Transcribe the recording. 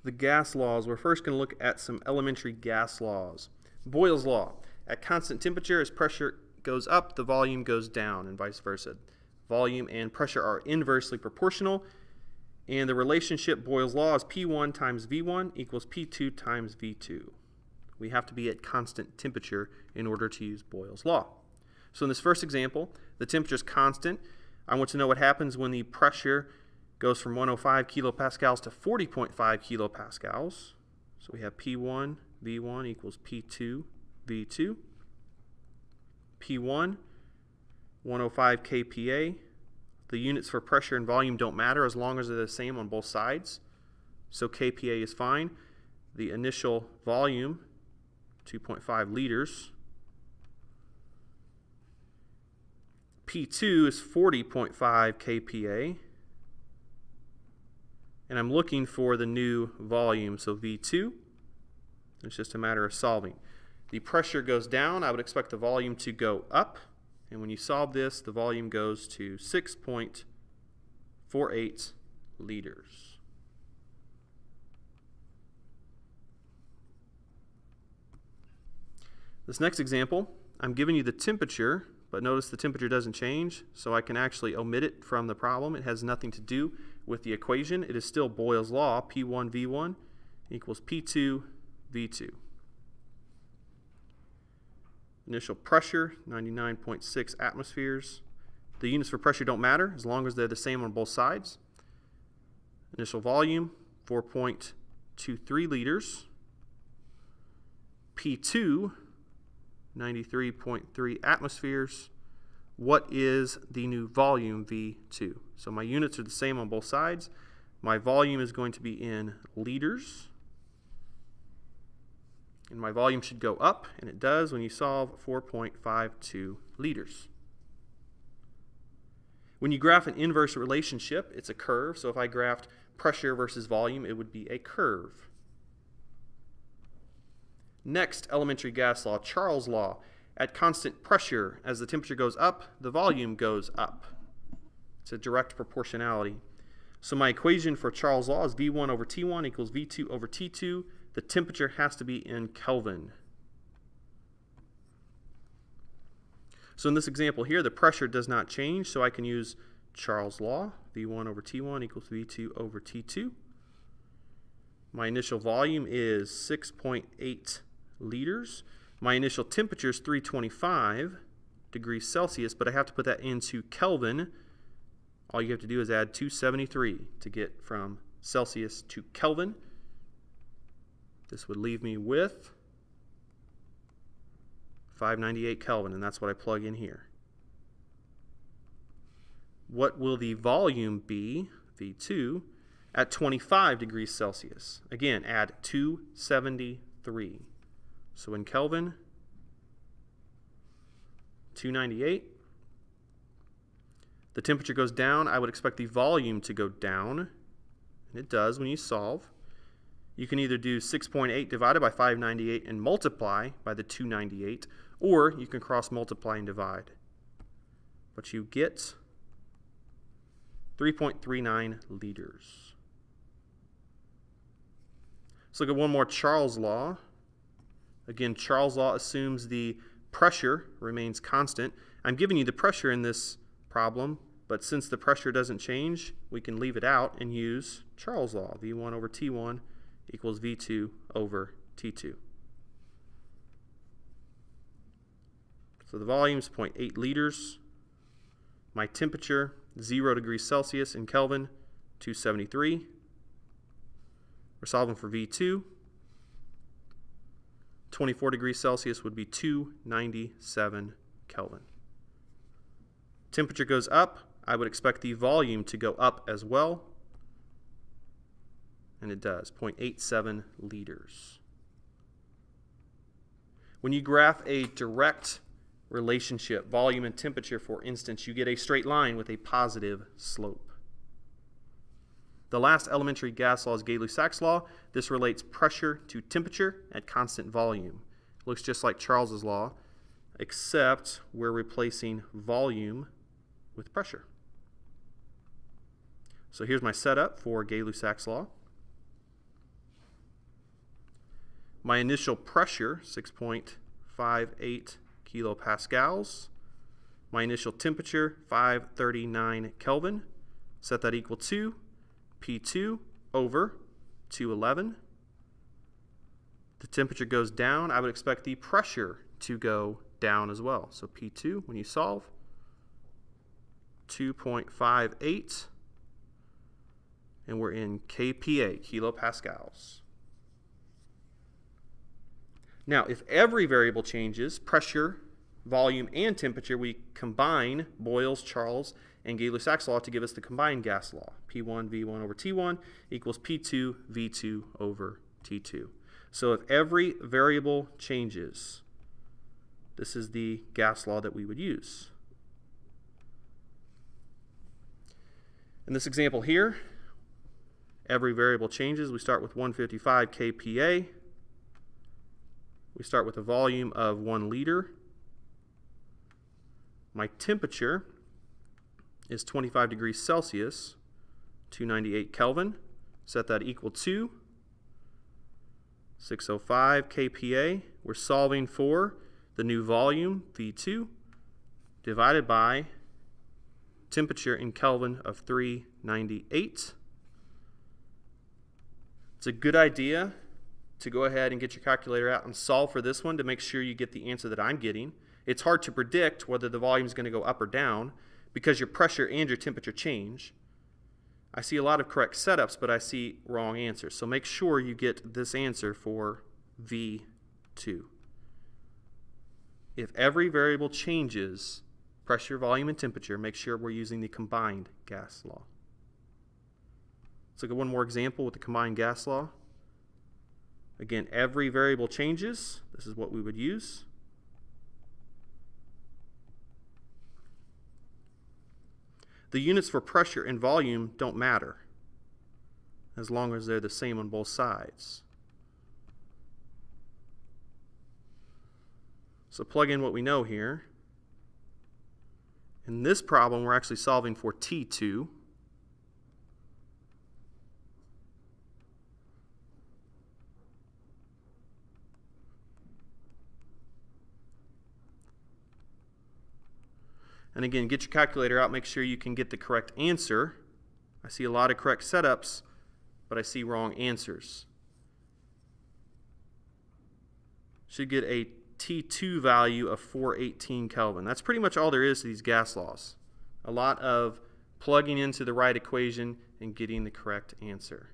the gas laws, we're first going to look at some elementary gas laws. Boyle's law. At constant temperature, as pressure goes up, the volume goes down, and vice versa. Volume and pressure are inversely proportional, and the relationship Boyle's law is P1 times V1 equals P2 times V2. We have to be at constant temperature in order to use Boyle's law. So in this first example, the temperature is constant. I want to know what happens when the pressure goes from 105 kilopascals to 40.5 kilopascals. So we have P1 V1 equals P2 V2. P1, 105 kPa. The units for pressure and volume don't matter as long as they're the same on both sides. So kPa is fine. The initial volume, 2.5 liters. P2 is 40.5 kPa. And I'm looking for the new volume, so V2. It's just a matter of solving. The pressure goes down. I would expect the volume to go up. And when you solve this, the volume goes to 6.48 liters. This next example, I'm giving you the temperature, but notice the temperature doesn't change, so I can actually omit it from the problem. It has nothing to do with the equation. It is still Boyle's law, P1 V1 equals P2 V2. Initial pressure, 99.6 atmospheres. The units for pressure don't matter as long as they're the same on both sides. Initial volume, 4.23 liters. P2, 93.3 atmospheres. What is the new volume, V2? So my units are the same on both sides. My volume is going to be in liters. And my volume should go up, and it does when you solve 4.52 liters. When you graph an inverse relationship, it's a curve. So if I graphed pressure versus volume, it would be a curve. Next, elementary gas law, Charles' law. At constant pressure, as the temperature goes up, the volume goes up. It's a direct proportionality. So my equation for Charles' law is V1 over T1 equals V2 over T2. The temperature has to be in Kelvin. So in this example here, the pressure does not change, so I can use Charles' law. V1 over T1 equals V2 over T2. My initial volume is 6.8 liters. My initial temperature is 325 degrees Celsius, but I have to put that into Kelvin. All you have to do is add 273 to get from Celsius to Kelvin. This would leave me with 598 Kelvin, and that's what I plug in here. What will the volume be, V2, at 25 degrees Celsius? Again, add 273. So in Kelvin, 298. The temperature goes down. I would expect the volume to go down, and it does when you solve. You can either do 6.8 divided by 598 and multiply by the 298, or you can cross multiply and divide. But you get 3.39 liters. Let's look at one more Charles' law. Again, Charles' law assumes the pressure remains constant. I'm giving you the pressure in this problem, but since the pressure doesn't change, we can leave it out and use Charles' law, V1 over T1 equals V2 over T2. So the volume is 0.8 liters. My temperature, 0 degrees Celsius in Kelvin, 273. We're solving for V2. 24 degrees Celsius would be 297 Kelvin. Temperature goes up. I would expect the volume to go up as well. And it does, 0.87 liters. When you graph a direct relationship, volume and temperature, for instance, you get a straight line with a positive slope. The last elementary gas law is Gay-Lussac's law. This relates pressure to temperature at constant volume. It looks just like Charles's law, except we're replacing volume with pressure. So here's my setup for Gay-Lussac's law. My initial pressure, 6.58 kilopascals. My initial temperature, 539 Kelvin. Set that equal to P2 over 211. The temperature goes down. I would expect the pressure to go down as well. So P2, when you solve, 2.58, and we're in kPa, kilopascals. Now, if every variable changes, pressure, volume, and temperature, we combine Boyle's, Charles, and Gay-Lussac's law to give us the combined gas law. P1 V1 over T1 equals P2 V2 over T2. So if every variable changes, this is the gas law that we would use. In this example here, every variable changes. We start with 155 kPa. We start with a volume of 1 liter. My temperature is 25 degrees Celsius, 298 Kelvin. Set that equal to 605 kPa. We're solving for the new volume, V2, divided by temperature in Kelvin of 398. It's a good idea to go ahead and get your calculator out and solve for this one to make sure you get the answer that I'm getting. It's hard to predict whether the volume is going to go up or down because your pressure and your temperature change. I see a lot of correct setups, but I see wrong answers. So make sure you get this answer for V2. If every variable changes, pressure, volume, and temperature, make sure we're using the combined gas law. Let's look at one more example with the combined gas law. Again, every variable changes. This is what we would use. The units for pressure and volume don't matter as long as they're the same on both sides. So plug in what we know here. In this problem, we're actually solving for T2. And again, get your calculator out, make sure you can get the correct answer. I see a lot of correct setups, but I see wrong answers. Should get a T2 value of 418 Kelvin. That's pretty much all there is to these gas laws. A lot of plugging into the right equation and getting the correct answer.